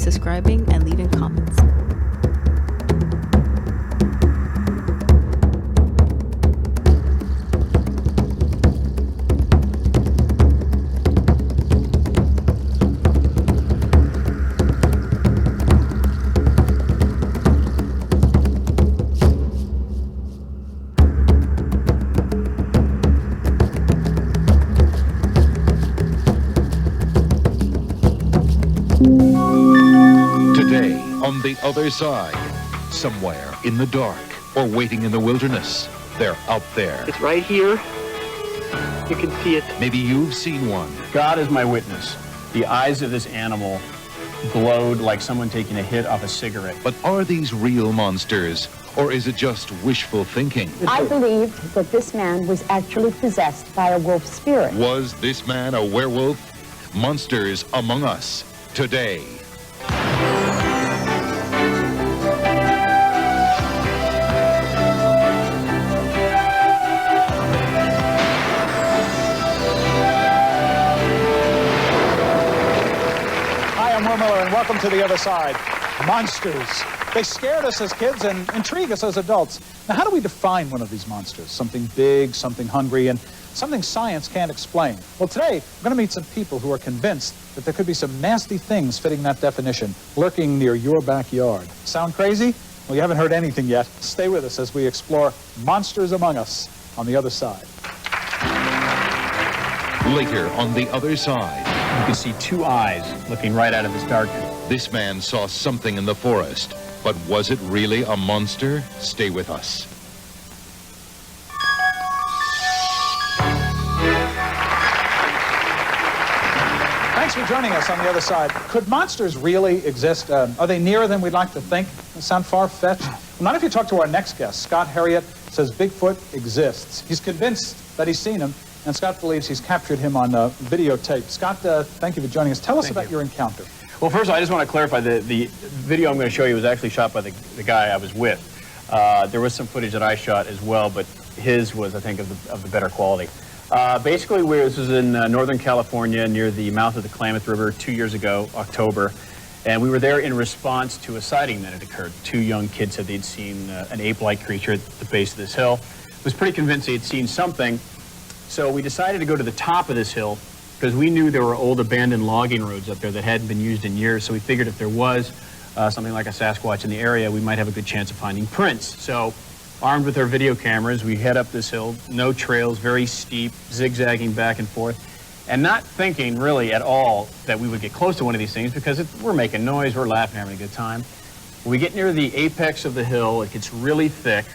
subscribing, and leaving comments. Today, on the other side, somewhere in the dark or waiting in the wilderness, they're out there. It's right here. You can see it. Maybe you've seen one. God is my witness. The eyes of this animal glowed like someone taking a hit off a cigarette. But are these real monsters, or is it just wishful thinking? I believed that this man was actually possessed by a wolf spirit. Was this man a werewolf? Monsters Among Us, today. And welcome to The Other Side. Monsters. They scared us as kids and intrigue us as adults. Now, how do we define one of these monsters? Something big, something hungry, and something science can't explain. Well, today, we're going to meet some people who are convinced that there could be some nasty things fitting that definition, lurking near your backyard. Sound crazy? Well, you haven't heard anything yet. Stay with us as we explore Monsters Among Us on The Other Side. Later on The Other Side. You can see two eyes looking right out of this darkness. This man saw something in the forest, but was it really a monster? Stay with us. Thanks for joining us on The Other Side. Could monsters really exist? Are they nearer than we'd like to think? They sound far-fetched? Well, not if you talk to our next guest. Scott Herriott says Bigfoot exists. He's convinced that he's seen him, and Scott believes he's captured him on videotape. Scott, thank you for joining us. Tell us about your encounter. Well, first of all, I just want to clarify the video I'm going to show you was actually shot by the guy I was with. There was some footage that I shot as well, but his was, I think, of the better quality. Basically, this was in Northern California near the mouth of the Klamath River 2 years ago, October, and we were there in response to a sighting that had occurred. Two young kids said they'd seen an ape-like creature at the base of this hill. Was pretty convinced they'd seen something. So we decided to go to the top of this hill because we knew there were old abandoned logging roads up there that hadn't been used in years. So we figured if there was something like a Sasquatch in the area, we might have a good chance of finding prints. So armed with our video cameras, we head up this hill, no trails, very steep, zigzagging back and forth, and not thinking really at all that we would get close to one of these things because we're making noise, we're laughing, having a good time. When we get near the apex of the hill, it gets really thick.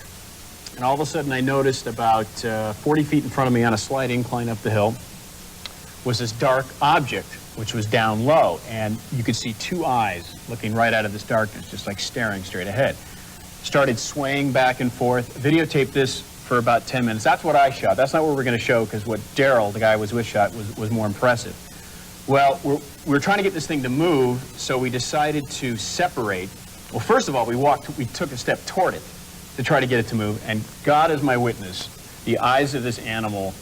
And all of a sudden, I noticed about 40 feet in front of me on a slight incline up the hill was this dark object, which was down low. And you could see two eyes looking right out of this darkness, just like staring straight ahead. Started swaying back and forth. Videotaped this for about 10 minutes. That's what I shot. That's not what we're going to show, because what Daryl, the guy I was with, shot was more impressive. Well, we're trying to get this thing to move, so we decided to separate. Well, first of all, we took a step toward it to try to get it to move, and God is my witness. The eyes of this animal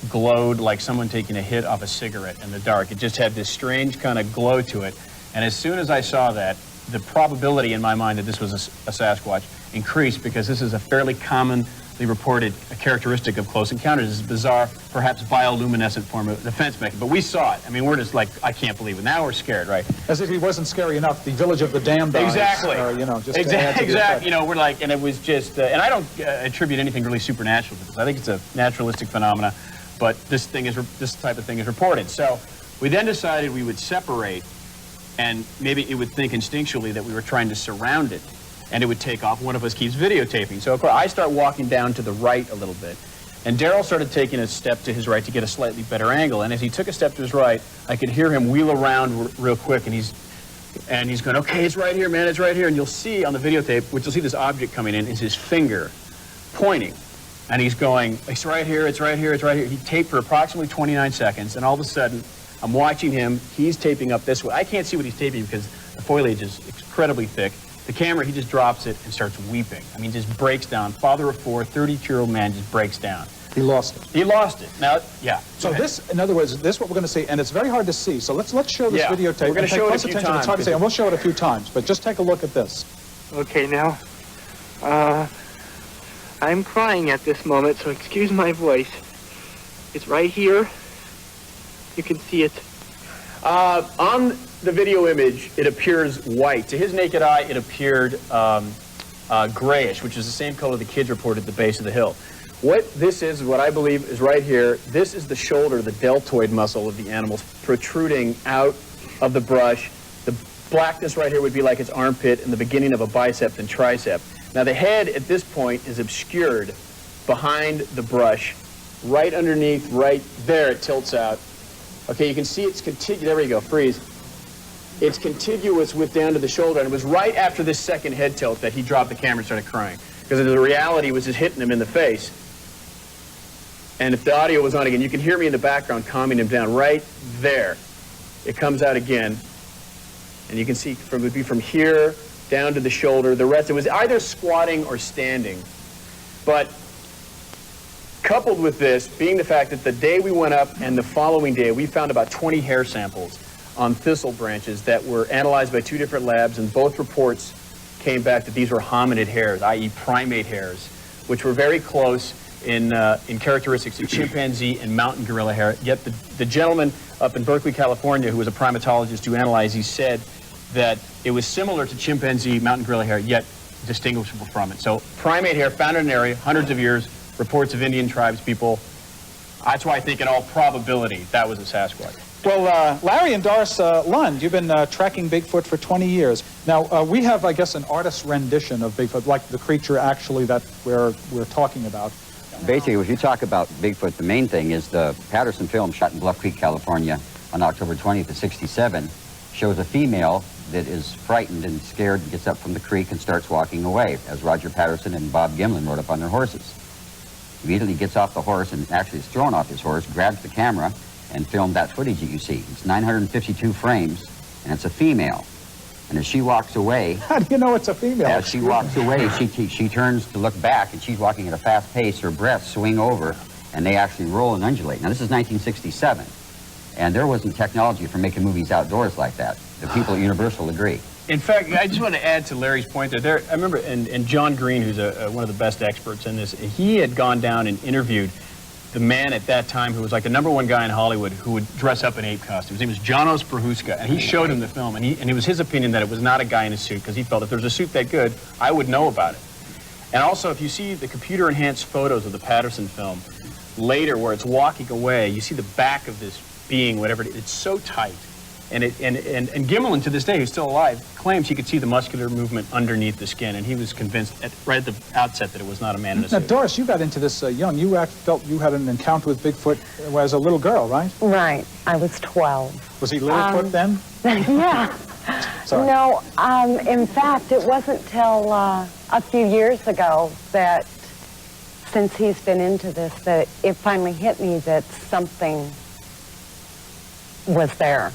glowed like someone taking a hit off a cigarette in the dark. It just had this strange kind of glow to it, and as soon as I saw that, the probability in my mind that this was a Sasquatch increased, because this is a fairly commonly reported characteristic of close encounters. This bizarre, perhaps bioluminescent form of defense mechanism. But we saw it. I mean, we're just like, I can't believe it. Now we're scared, right? As if he wasn't scary enough, the Village of the Damned eyes. Exactly. Just exactly. You know, we're like, and it was just, and I don't attribute anything really supernatural to this. I think it's a naturalistic phenomena, but this type of thing is reported. So we then decided we would separate, and maybe it would think instinctually that we were trying to surround it, and it would take off. One of us keeps videotaping. So of course, I start walking down to the right a little bit, and Daryl started taking a step to his right to get a slightly better angle. And as he took a step to his right, I could hear him wheel around real quick, and he's going, okay, it's right here, man, it's right here. And you'll see on the videotape, which you'll see this object coming in, is his finger pointing. And he's going, it's right here, it's right here, it's right here. He taped for approximately 29 seconds, and all of a sudden, I'm watching him. He's taping up this way. I can't see what he's taping because the foliage is incredibly thick. The camera, he just drops it and starts weeping. I mean, just breaks down. Father of four, 32-year-old man just breaks down. He lost it. He lost it. Now, yeah. So this, in other words, this is what we're going to see, and it's very hard to see. So let's show this Yeah, videotape. we're gonna and pay show it a close few attention. It's hard to times, see, and we'll show it a few times, but just take a look at this. Okay, now, I'm crying at this moment, so excuse my voice. It's right here. You can see it. On the video image, it appears white. To his naked eye, it appeared grayish, which is the same color the kids reported at the base of the hill. What this is, what I believe is right here, this is the shoulder, the deltoid muscle of the animal protruding out of the brush. The blackness right here would be like its armpit and the beginning of a bicep and tricep. Now the head at this point is obscured behind the brush, right underneath, right there it tilts out. Okay, you can see it's contiguous, there we go, freeze. It's contiguous with down to the shoulder, and it was right after this second head tilt that he dropped the camera and started crying. Because the reality was just hitting him in the face. And if the audio was on again, you can hear me in the background calming him down. Right there, it comes out again. And you can see it would be from here down to the shoulder. The rest, it was either squatting or standing. But coupled with this, being the fact that the day we went up and the following day, we found about 20 hair samples on thistle branches that were analyzed by 2 different labs, and both reports came back that these were hominid hairs, i.e. primate hairs, which were very close in characteristics of chimpanzee and mountain gorilla hair. Yet the gentleman up in Berkeley, California, who was a primatologist who analyzed these, said that it was similar to chimpanzee mountain gorilla hair, yet distinguishable from it. So primate hair found in an area, hundreds of years, reports of Indian tribes people. That's why I think in all probability that was a Sasquatch. Well, Larry and Doris Lund, you've been tracking Bigfoot for 20 years. Now, we have, I guess, an artist's rendition of Bigfoot, like the creature actually that we're talking about. Basically, if you talk about Bigfoot, the main thing is the Patterson film shot in Bluff Creek, California on October 20th of '67 shows a female that is frightened and scared and gets up from the creek and starts walking away, as Roger Patterson and Bob Gimlin rode up on their horses. Immediately gets off the horse and actually is thrown off his horse, grabs the camera, and filmed that footage that you see. It's 952 frames, and it's a female. And as she walks away... How do you know it's a female? As she walks away, she turns to look back, and she's walking at a fast pace. Her breasts swing over, and they actually roll and undulate. Now, this is 1967, and there wasn't technology for making movies outdoors like that. The people at Universal agree. In fact, I just want to add to Larry's point there. I remember, and John Green, who's one of the best experts in this, he had gone down and interviewed the man at that time who was like the #1 guy in Hollywood who would dress up in ape costumes. His name was Janos Prohuska, and he showed him the film, and it was his opinion that it was not a guy in a suit, because he felt if there's a suit that good, I would know about it. And also, if you see the computer-enhanced photos of the Patterson film later, where it's walking away, you see the back of this being, whatever it is, it's so tight. And Gimlin, to this day, who's still alive, claims he could see the muscular movement underneath the skin, and he was convinced right at the outset that it was not a man in a suit. Now, Doris, you got into this young. You felt you had an encounter with Bigfoot as a little girl, right? Right. I was 12. Was he Littlefoot then? Yeah. Sorry. No, in fact, it wasn't till a few years ago that, since he's been into this, that it finally hit me that something was there.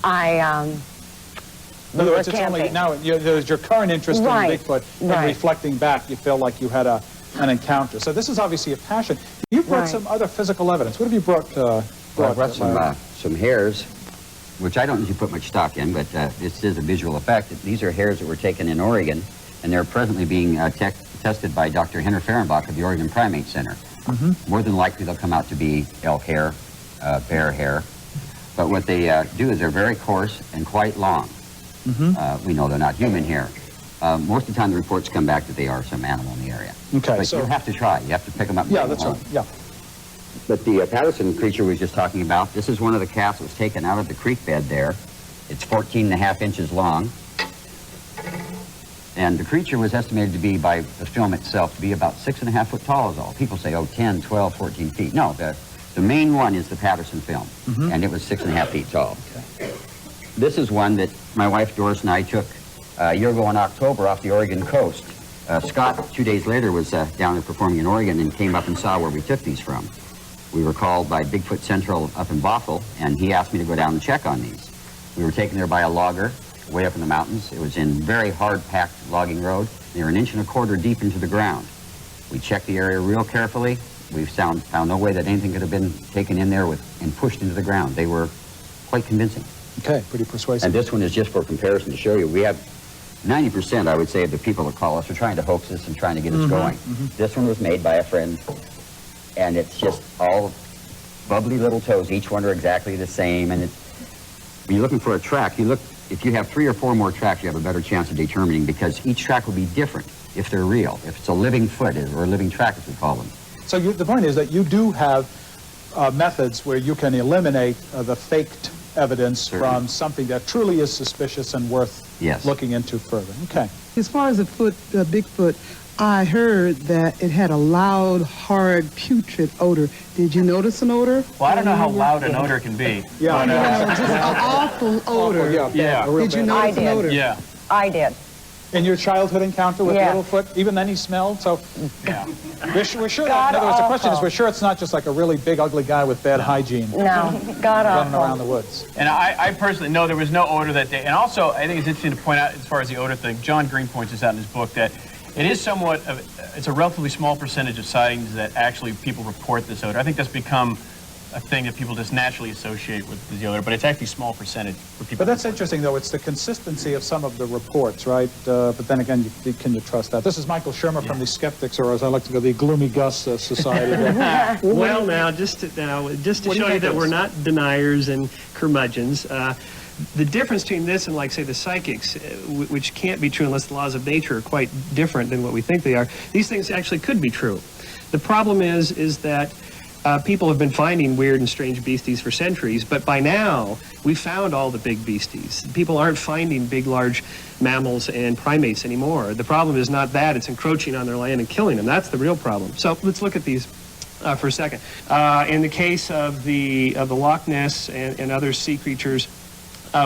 In other words, it's only now there's your current interest in Bigfoot, and reflecting back, you feel like you had an encounter. So this is obviously a passion. You brought some other physical evidence. What have you brought? Well, I brought some hairs, which I don't usually put much stock in, but this is a visual effect. These are hairs that were taken in Oregon, and they're presently being tested by Dr. Henner Fehrenbach of the Oregon Primate Center. More than likely, they'll come out to be elk hair, bear hair. But what they do is they're very coarse and quite long. We know they're not human hair. Most of the time, the reports come back that they are some animal in the area. Okay, but so you have to try. You have to pick them up. Yeah, that's right. Yeah. But the Patterson creature we were just talking about, this is one of the calves that was taken out of the creek bed there. It's 14.5 inches long. And the creature was estimated to be, by the film itself, to be about 6.5 foot tall is all. People say, oh, 10, 12, 14 feet. No, the main one is the Patterson film, and it was 6.5 feet tall. Okay. This is one that my wife Doris and I took a year ago in October off the Oregon coast. Scott, 2 days later, was down there performing in Oregon and came up and saw where we took these from. We were called by Bigfoot Central up in Bothell, and he asked me to go down and check on these. We were taken there by a logger way up in the mountains. It was in very hard-packed logging road. They were 1.25 inches deep into the ground. We checked the area real carefully, We've found no way that anything could have been taken in there and pushed into the ground. They were quite convincing. Okay, pretty persuasive. And this one is just for comparison to show you. We have 90%, I would say, of the people that call us are trying to hoax us and trying to get us going. This one was made by a friend, and it's just all bubbly little toes. Each one are exactly the same. And when you're looking for a track, if you have 3 or 4 more tracks, you have a better chance of determining, because each track will be different if they're real. If it's a living foot, or a living track, as we call them. So the point is that you do have methods where you can eliminate the faked evidence from something that truly is suspicious and worth looking into further. Okay. As far as the Bigfoot, I heard that it had a loud, hard, putrid odor. Did you notice an odor? Well, I don't know how loud an odor can be. Yeah. Just an awful odor. Yeah. Did you notice an odor? Yeah. I did. In your childhood encounter with Littlefoot, even then he smelled, so... Yeah. We're sure that, in other words, the question is, we're sure it's not just like a really big, ugly guy with bad hygiene. No, God running awful. around the woods. And I personally know there was no odor that day. And also, I think it's interesting to point out, as far as the odor thing, John Green points this out in his book, that it is somewhat of, it's a relatively small percentage of sightings that actually people report this odor. I think that's become a thing that people just naturally associate with the odor, but it's actually a small percentage for people. But that's interesting, though. It's the consistency of some of the reports, right? But then again, can you trust that? This is Michael Shermer from the Skeptics, or as I like to go, the Gloomy Gus Society. Well, now, just to show you that we're not deniers and curmudgeons, the difference between this and, like, say, the psychics, which can't be true unless the laws of nature are quite different than what we think they are, these things actually could be true. The problem is that people have been finding weird and strange beasties for centuries, but by now, we've found all the big beasties. People aren't finding big, large mammals and primates anymore. The problem is not that, it's encroaching on their land and killing them. That's the real problem. So let's look at these for a second. In the case of the Loch Ness and other sea creatures,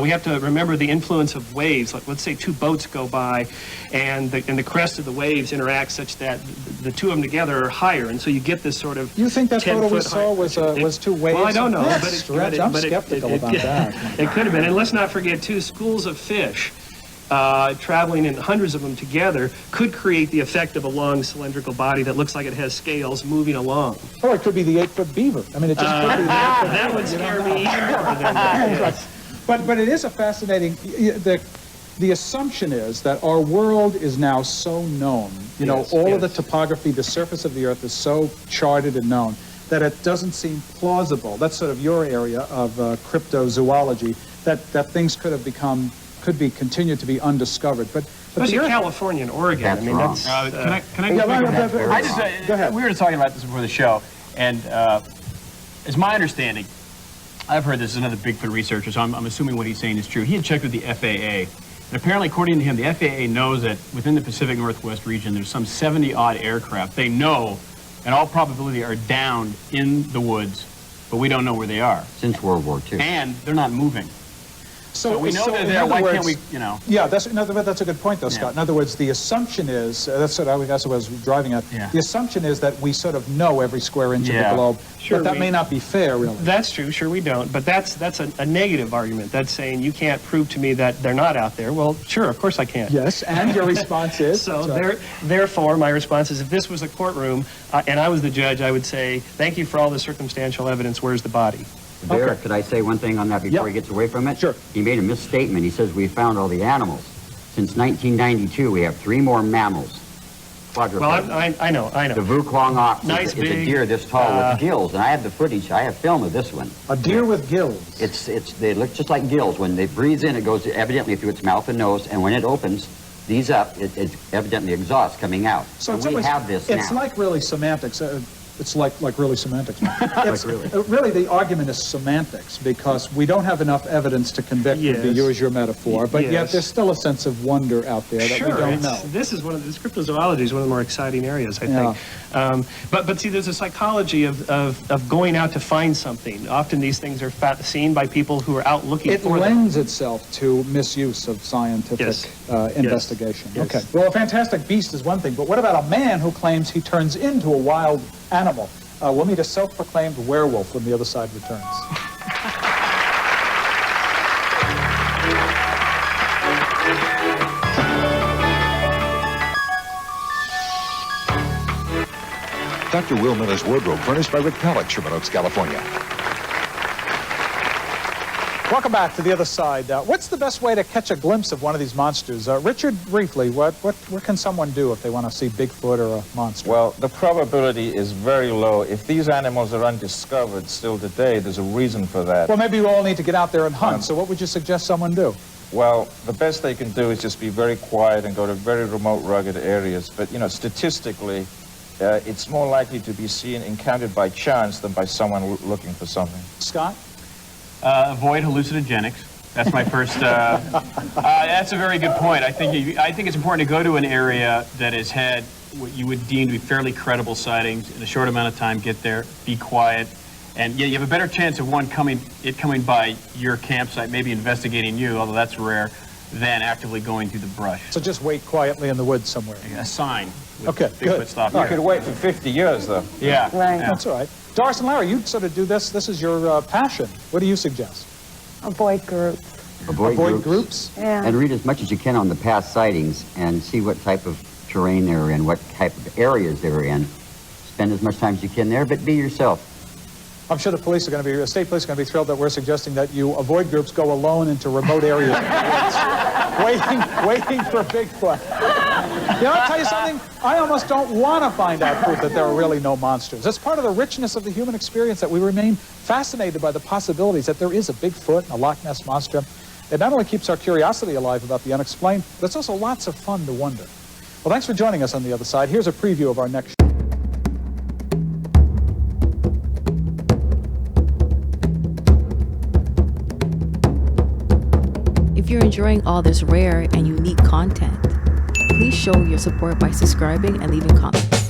we have to remember the influence of waves. Let's say 2 boats go by, and the crest of the waves interact such that the 2 of them together are higher, and so you get this sort of. You think that photo we saw was 2 waves? Well, I don't know, I'm but skeptical about that. It could have been, and let's not forget too, schools of fish traveling in hundreds of them together could create the effect of a long cylindrical body that looks like it has scales moving along. Or it could be the 8-foot beaver. I mean, it just could be the 8-foot beaver. That would scare me even more than that. But it is a fascinating, the assumption is that our world is now so known, all of the topography, the surface of the earth is so charted and known that it doesn't seem plausible. That's sort of your area of cryptozoology, that things could continued to be undiscovered. But especially California and Oregon. That's wrong. Can I go ahead. We were talking about this before the show, and it's my understanding, I've heard this is another Bigfoot researcher, so I'm assuming what he's saying is true. He had checked with the FAA, and apparently, according to him, the FAA knows that within the Pacific Northwest region, there's some 70-odd aircraft they know, in all probability, are downed in the woods, but we don't know where they are. Since World War II. And they're not moving. So we know they're there, why can't we, Yeah, that's a good point, though, Scott. In other words, the assumption is, that's what I was driving at, the assumption is that we sort of know every square inch of the globe, but that may not be fair, really. That's true, sure we don't, but that's a negative argument. That's saying you can't prove to me that they're not out there. Well, sure, of course I can. Yes, and your response is? Therefore, my response is, if this was a courtroom and I was the judge, I would say, thank you for all the circumstantial evidence, where's the body? There, could I say one thing on that before he gets away from it? Sure. He made a misstatement. He says we found all the animals. Since 1992, we have 3 more mammals. Quadrupeds. Well, I know. The Vuklong ox is a deer this tall with gills, and I have the footage. I have film of this one. A deer with gills. They look just like gills. When they breathe in, it goes evidently through its mouth and nose, and when it opens these up, it evidently exhaust coming out. So we have this now. It's like really semantics. It's like really semantics. Really, the argument is semantics, because we don't have enough evidence to convict, to use your metaphor, but yet there's still a sense of wonder out there that we don't know. This is cryptozoology is one of the more exciting areas, I think. But see, there's a psychology of going out to find something. Often these things are seen by people who are out looking for them. It lends itself to misuse of scientific investigation. Yes. Okay. Well, a fantastic beast is one thing, but what about a man who claims he turns into a wild animal? We'll meet a self-proclaimed werewolf when the other side returns. Dr. Will Miller's wardrobe, furnished by Rick Pallet, Sherman Oaks, California. Welcome back to The Other Side. What's the best way to catch a glimpse of one of these monsters? Richard, briefly, what can someone do if they want to see Bigfoot or a monster? Well, the probability is very low. If these animals are undiscovered still today, there's a reason for that. Well, maybe you all need to get out there and hunt, so what would you suggest someone do? Well, the best they can do is just be very quiet and go to very remote, rugged areas. But, you know, statistically, it's more likely to be encountered by chance than by someone looking for something. Scott? Avoid hallucinogenics. That's my first. That's a very good point. I think it's important to go to an area that has had what you would deem to be fairly credible sightings in a short amount of time. Get there, be quiet, and yeah, you have a better chance of coming by your campsite, maybe investigating you, although that's rare, than actively going through the brush. So just wait quietly in the woods somewhere. A sign. Okay, good. Stop. You could wait for 50 years, though. Yeah. Right. Yeah. That's all right. Doris and Larry, you sort of do this. This is your passion. What do you suggest? Avoid groups. Avoid groups? Yeah. And read as much as you can on the past sightings and see what type of terrain they're in, what type of areas they're in. Spend as much time as you can there, but be yourself. I'm sure the state police are going to be thrilled that we're suggesting that you avoid groups, go alone into remote areas of the woods, waiting for Bigfoot. You know, I'll tell you something, I almost don't want to find out proof that there are really no monsters. It's part of the richness of the human experience that we remain fascinated by the possibilities that there is a Bigfoot and a Loch Ness Monster. It not only keeps our curiosity alive about the unexplained, but it's also lots of fun to wonder. Well, thanks for joining us on The Other Side. Here's a preview of our next show. If you're enjoying all this rare and unique content, please show your support by subscribing and leaving comments.